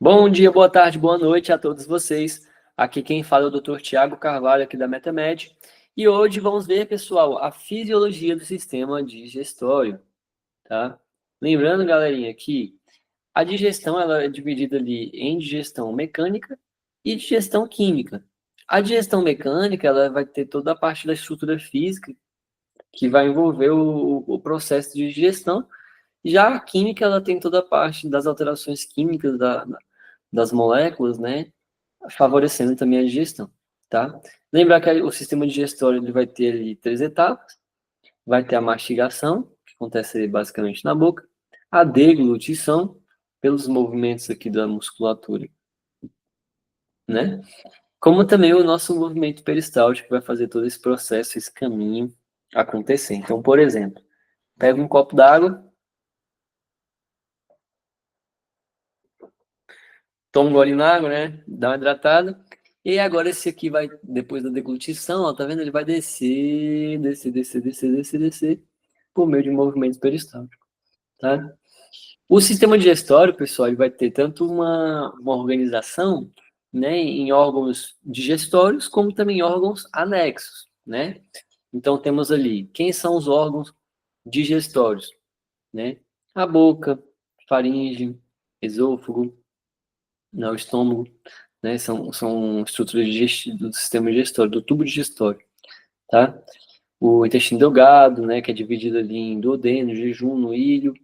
Bom dia, boa tarde, boa noite a todos vocês. Aqui quem fala é o Dr. Tiago Carvalho, aqui da MetaMed. E hoje vamos ver, pessoal, a fisiologia do sistema digestório, tá? Lembrando, galerinha, que a digestão ela é dividida ali em digestão mecânica e digestão química. A digestão mecânica ela vai ter toda a parte da estrutura física que vai envolver o processo de digestão. Já a química ela tem toda a parte das alterações químicas das moléculas, né? Favorecendo também a digestão, tá? Lembrar que o sistema digestório ele vai ter ali 3 etapas. Vai ter a mastigação, que acontece basicamente na boca, a deglutição, pelos movimentos aqui da musculatura, né? Como também o nosso movimento peristáltico que vai fazer todo esse processo, esse caminho acontecer. Então, por exemplo, pega um copo d'água, toma um gole na água, né? Dá uma hidratada. E agora esse aqui vai, depois da deglutição, ó, tá vendo? Ele vai descer, descer, por meio de movimentos peristálticos, tá? O sistema digestório, pessoal, ele vai ter tanto uma organização, né, em órgãos digestórios, como também em órgãos anexos, né? Então temos ali, quem são os órgãos digestórios, né? A boca, faringe, esôfago, né, o estômago, né? São estruturas do sistema digestório, do tubo digestório, tá? O intestino delgado, né? Que é dividido ali em duodeno, jejum, ilho,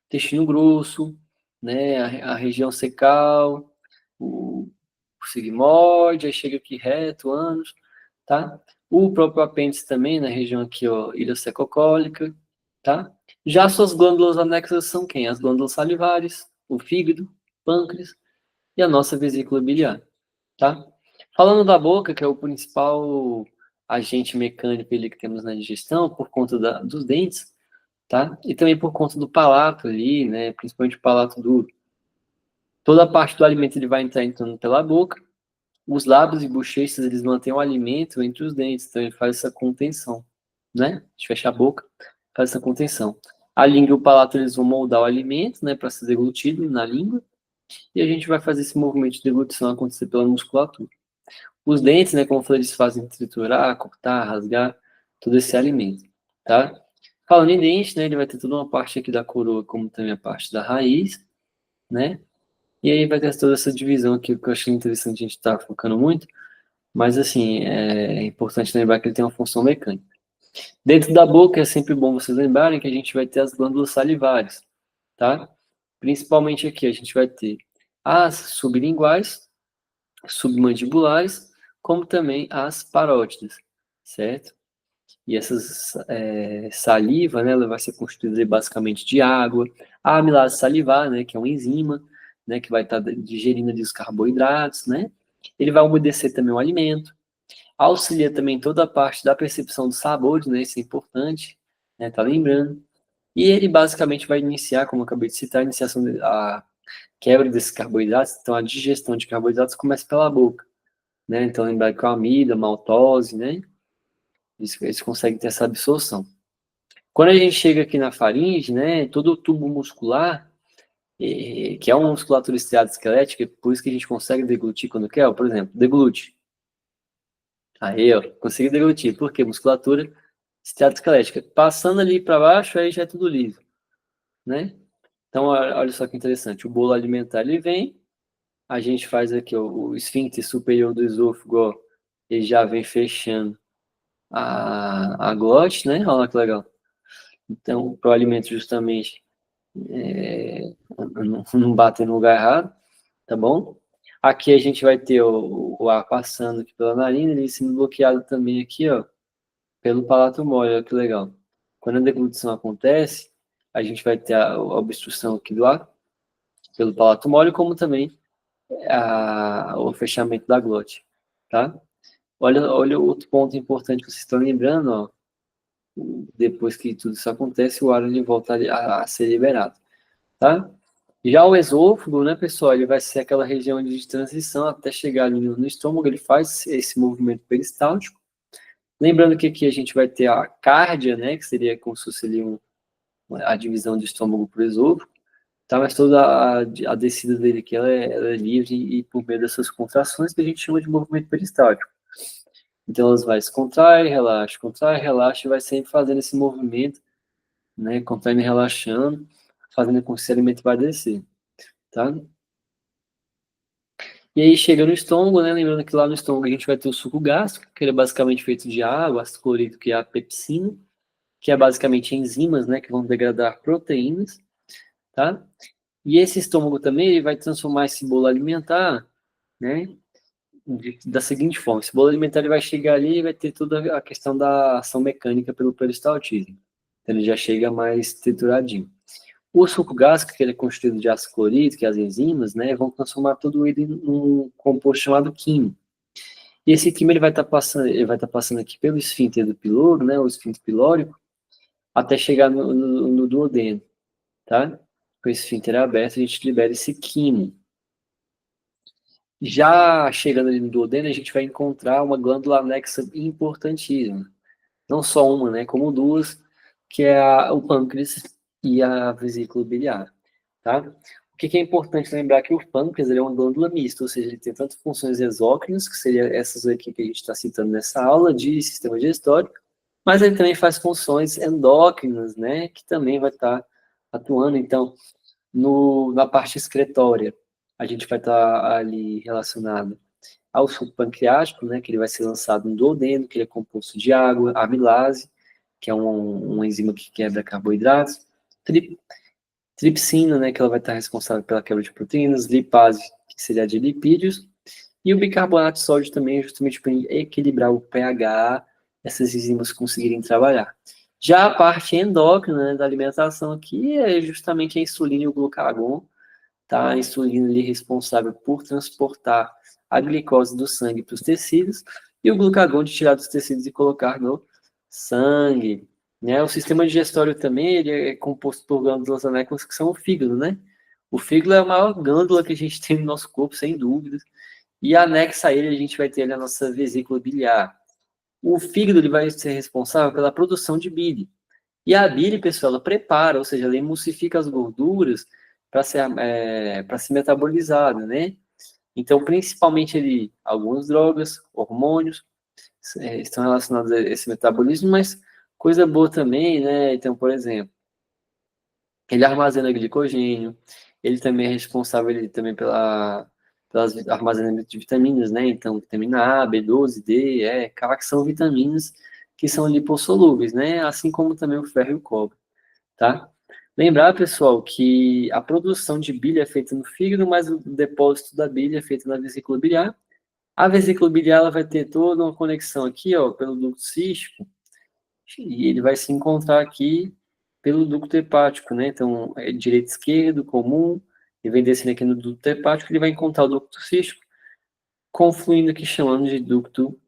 intestino grosso, né? A região cecal, o sigmoide, aí chega aqui reto, ânus, tá? O próprio apêndice também, na região aqui, ó, ilha secocólica, tá? Já suas glândulas anexas são quem? As glândulas salivares, o fígado, pâncreas e a nossa vesícula biliar, tá? Falando da boca, que é o principal agente mecânico ali que temos na digestão, por conta dos dentes, tá? E também por conta do palato ali, né? Principalmente o palato duro. Toda a parte do alimento ele vai entrar entrando pela boca. Os lábios e bochechas, eles mantêm o alimento entre os dentes, então ele faz essa contenção, né? A gente fecha a boca, faz essa contenção. A língua e o palato, eles vão moldar o alimento, né, para ser deglutido na língua, e a gente vai fazer esse movimento de deglutição acontecer pela musculatura. Os dentes, né, como eu falei, eles fazem triturar, cortar, rasgar todo esse alimento, tá? Falando em dente, né, ele vai ter toda uma parte aqui da coroa, como também a parte da raiz, né? E aí vai ter toda essa divisão aqui, que eu achei interessante a gente estar focando muito, mas assim, é importante lembrar que ele tem uma função mecânica. Dentro da boca é sempre bom vocês lembrarem que a gente vai ter as glândulas salivares, tá? Principalmente aqui a gente vai ter as sublinguais, submandibulares, como também as parótidas, certo? E essas saliva, né, ela vai ser constituída basicamente de água, a amilase salivar, né, que é uma enzima, né, que vai estar digerindo ali os carboidratos, né? Ele vai umedecer também o alimento, auxilia também toda a parte da percepção dos sabores, né? Isso é importante, né? Tá lembrando? E ele basicamente vai iniciar, como eu acabei de citar, a quebra desses carboidratos. Então, a digestão de carboidratos começa pela boca, né? Então, lembrar que a amida, a maltose, né? Eles conseguem ter essa absorção. Quando a gente chega aqui na faringe, né? Todo o tubo muscular, que é uma musculatura estriada esquelética, por isso que a gente consegue deglutir quando quer, ó, por exemplo, deglute. Aí, ó, consegui deglutir. Por quê? Musculatura esteatosquelética. Passando ali para baixo, aí já é tudo livre, né? Então, olha só que interessante. O bolo alimentar, ele vem, a gente faz aqui, ó, o esfíncter superior do esôfago, ó, ele já vem fechando a glote, né? Olha que legal. Então, para o alimento justamente não bater no lugar errado, tá bom? Aqui a gente vai ter o ar passando aqui pela narina, ele sendo bloqueado também aqui, ó, pelo palato mole, olha que legal. Quando a deglutição acontece, a gente vai ter a obstrução aqui do ar, pelo palato mole, como também o fechamento da glote, tá? Olha outro ponto importante que vocês estão lembrando, ó, depois que tudo isso acontece, o ar ele volta a ser liberado, tá? Já o esôfago, né, pessoal, ele vai ser aquela região de transição até chegar ali no estômago, ele faz esse movimento peristáltico. Lembrando que aqui a gente vai ter a cárdia, né, que seria como se fosse ali a divisão do estômago para o esôfago, tá? Mas toda a descida dele aqui, ela é livre e por meio dessas contrações que a gente chama de movimento peristáltico. Então, elas vai se contrai, relaxa, e vai sempre fazendo esse movimento, né? Contraindo e relaxando, fazendo com que esse alimento vai descer, tá? E aí chega no estômago, né? Lembrando que lá no estômago a gente vai ter o suco gástrico, que ele é basicamente feito de água, ácido clorídrico, que é a pepsina, que é basicamente enzimas, né? Que vão degradar proteínas, tá? E esse estômago também ele vai transformar esse bolo alimentar, né? Da seguinte forma: esse bolo alimentar ele vai chegar ali e vai ter toda a questão da ação mecânica pelo peristaltismo. Então ele já chega mais trituradinho. O suco gástrico, que ele é constituído de ácido clorídrico, que as enzimas, né, vão transformar tudo ele num composto chamado quimo. E esse quimo ele vai estar passando aqui pelo esfíncter do piloro, né, o esfíncter pilórico, até chegar no duodeno, tá? Com esse esfíncter aberto, a gente libera esse quimo. Já chegando ali no duodeno, a gente vai encontrar uma glândula anexa importantíssima. Não só uma, né, como duas, que é o pâncreas e a vesícula biliar, tá? O que é importante lembrar que o pâncreas ele é uma glândula mista, ou seja, ele tem tanto funções exócrinas, que seriam essas aqui que a gente está citando nessa aula de sistema digestório, mas ele também faz funções endócrinas, né, que também vai estar atuando. Então, na parte excretória, a gente vai estar ali relacionado ao suco pancreático, né, que ele vai ser lançado no duodeno, que ele é composto de água, amilase, que é uma enzima que quebra carboidratos, tripsina, né, que ela vai estar responsável pela quebra de proteínas, lipase, que seria a de lipídios, e o bicarbonato de sódio também, justamente para equilibrar o pH, essas enzimas conseguirem trabalhar. Já a parte endócrina, né, da alimentação aqui é justamente a insulina e o glucagon, tá? A insulina ali é responsável por transportar a glicose do sangue para os tecidos e o glucagon de tirar dos tecidos e colocar no sangue, né? O sistema digestório também ele é composto por glândulas anécronas que são o fígado, né? O fígado é a maior glândula que a gente tem no nosso corpo, sem dúvidas. E anexa a ele, a gente vai ter ali a nossa vesícula biliar. O fígado ele vai ser responsável pela produção de bile. E a bile, pessoal, ela prepara, ou seja, ela emulsifica as gorduras para ser metabolizada, né? Então, principalmente ali, algumas drogas, hormônios, estão relacionados a esse metabolismo, mas coisa boa também, né? Então, por exemplo, ele armazena glicogênio, ele também é responsável ele, também pelas armazenamento de vitaminas, né? Então, vitamina A, B12, D, E, K, que são vitaminas que são lipossolúveis, né? Assim como também o ferro e o cobre, tá? Lembrar, pessoal, que a produção de bile é feita no fígado, mas o depósito da bile é feito na vesícula biliar. A vesícula biliar ela vai ter toda uma conexão aqui, ó, pelo ducto cístico, e ele vai se encontrar aqui pelo ducto hepático, né? Então, é direito e esquerdo, comum, e vem descendo aqui no ducto hepático, ele vai encontrar o ducto cístico, confluindo aqui, chamando de ducto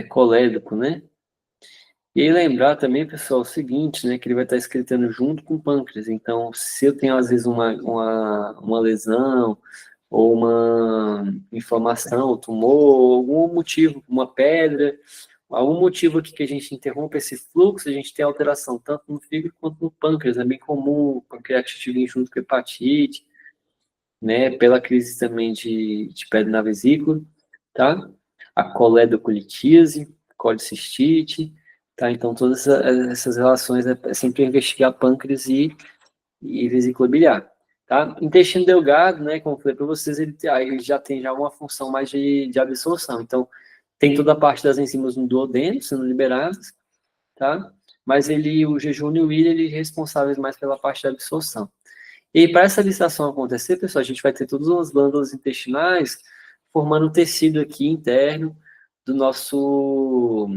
colédoco, né? E aí lembrar também, pessoal, o seguinte, né, que ele vai estar excretando junto com o pâncreas. Então, se eu tenho, às vezes, uma lesão, ou uma inflamação, tumor, ou algum motivo, uma pedra, algum motivo aqui que a gente interrompe esse fluxo, a gente tem alteração tanto no fígado quanto no pâncreas. É bem comum o pancreatite vir junto com hepatite, né, pela crise também de pedra na vesícula, tá? A coledocolitíase, colicistite, tá? Então, todas essas relações é sempre investigar pâncreas e vesícula biliar, tá? Intestino delgado, né, como eu falei para vocês, ele já tem já uma função mais de absorção. Então, tem toda a parte das enzimas no duodeno sendo liberadas, tá? Mas o jejum e o ilha, ele é responsáveis mais pela parte da absorção. E para essa absorção acontecer, pessoal, a gente vai ter todas as glândulas intestinais formando um tecido aqui interno do nosso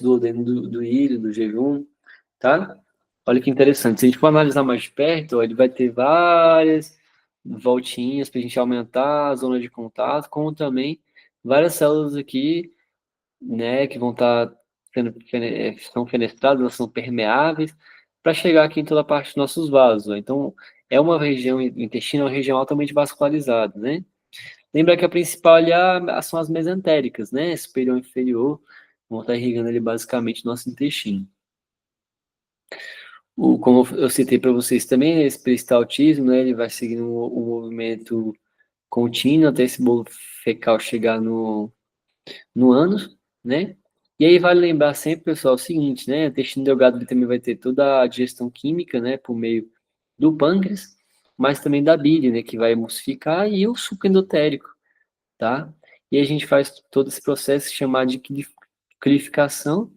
duodeno do ilho, do jejum, tá? Olha que interessante. Se a gente for analisar mais de perto, ó, ele vai ter várias voltinhas para a gente aumentar a zona de contato, como também várias células aqui, né, que vão estar são fenestradas, elas são permeáveis, para chegar aqui em toda a parte dos nossos vasos, ó. Então, é uma região, o intestino é uma região altamente vascularizada, né? Lembra que a principal ali são as mesentéricas, né? Superior e inferior, vão estar irrigando ali basicamente nosso intestino. Como eu citei para vocês também, esse peristaltismo, né, ele vai seguindo o movimento contínuo até esse bolo fecal chegar no ânus, né? E aí vale lembrar sempre, pessoal, o seguinte, né? O intestino delgado ele também vai ter toda a digestão química, né, por meio do pâncreas, mas também da bile, né, que vai emulsificar, e o suco endotérico, tá? E a gente faz todo esse processo chamado de liquidificação,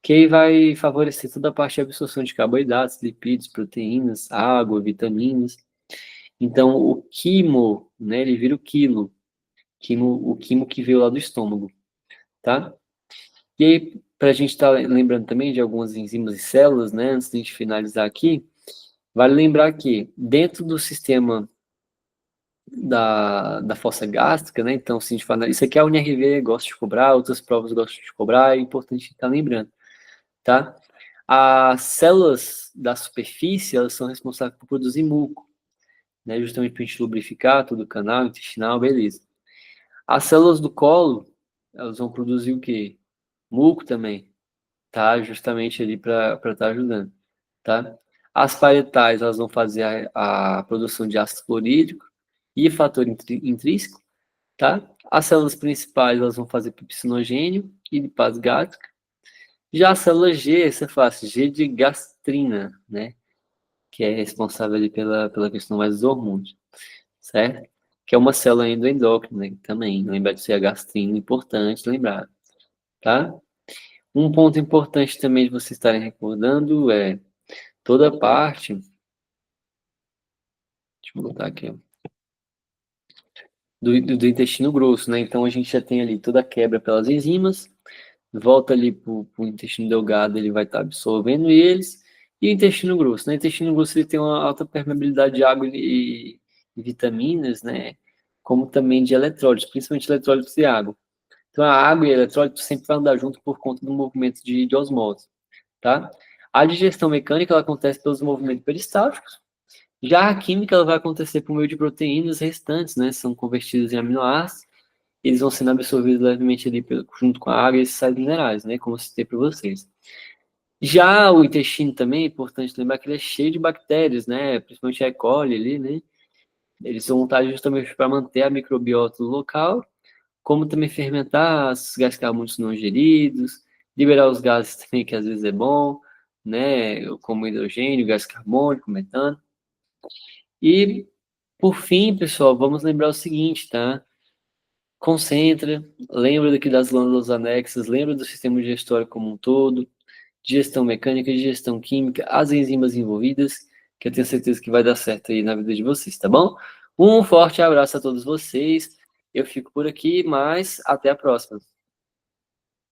que aí vai favorecer toda a parte de absorção de carboidratos, lipídios, proteínas, água, vitaminas. Então, o quimo, né, ele vira o quimo que veio lá do estômago, tá? E aí, para a gente estar lembrando também de algumas enzimas e células, né, antes de a gente finalizar aqui, vale lembrar que dentro do sistema da fossa gástrica, né, então, se a gente fala, isso aqui a UNRV gosta de cobrar, outras provas gostam de cobrar, é importante estar lembrando, tá? As células da superfície, elas são responsáveis por produzir muco, né, justamente para a gente lubrificar todo o canal intestinal, beleza. As células do colo, elas vão produzir o quê? Muco também, tá? Justamente ali para estar ajudando, tá? As parietais, elas vão fazer a produção de ácido clorídrico e fator intrínseco, tá? As células principais, elas vão fazer pepsinogênio e lipase gástrica. Já a célula G, essa é fácil, G de gastrina, né? Que é responsável ali pela questão mais dos hormônios, certo? Que é uma célula endoendócrina, né? Também, lembrar de ser a gastrina, importante lembrar, tá? Um ponto importante também de vocês estarem recordando é toda a parte, deixa eu botar aqui, ó, do intestino grosso, né? Então a gente já tem ali toda a quebra pelas enzimas, volta ali para o intestino delgado, ele vai estar absorvendo eles, e o intestino grosso, né? O intestino grosso ele tem uma alta permeabilidade de água e vitaminas, né? Como também de eletrólitos, principalmente eletrólitos de água. Então a água e eletrólitos sempre vão andar junto por conta do movimento de osmose, tá? A digestão mecânica ela acontece pelos movimentos peristálticos, já a química ela vai acontecer por meio de proteínas restantes, né? São convertidas em aminoácidos, eles vão sendo absorvidos levemente ali junto com a água e esses sais minerais, né? Como eu citei para vocês. Já o intestino também é importante lembrar que ele é cheio de bactérias, né? Principalmente a E. coli ali, né? Eles vão estar justamente para manter a microbiota no local, como também fermentar os gases carbônicos não ingeridos, liberar os gases também, que às vezes é bom, né? Como hidrogênio, gás carbônico, metano. E, por fim, pessoal, vamos lembrar o seguinte, tá? Concentra, lembra daqui das glândulas anexas, lembra do sistema digestório como um todo, digestão mecânica, digestão química, as enzimas envolvidas, que eu tenho certeza que vai dar certo aí na vida de vocês, tá bom? Um forte abraço a todos vocês. Eu fico por aqui, mas até a próxima.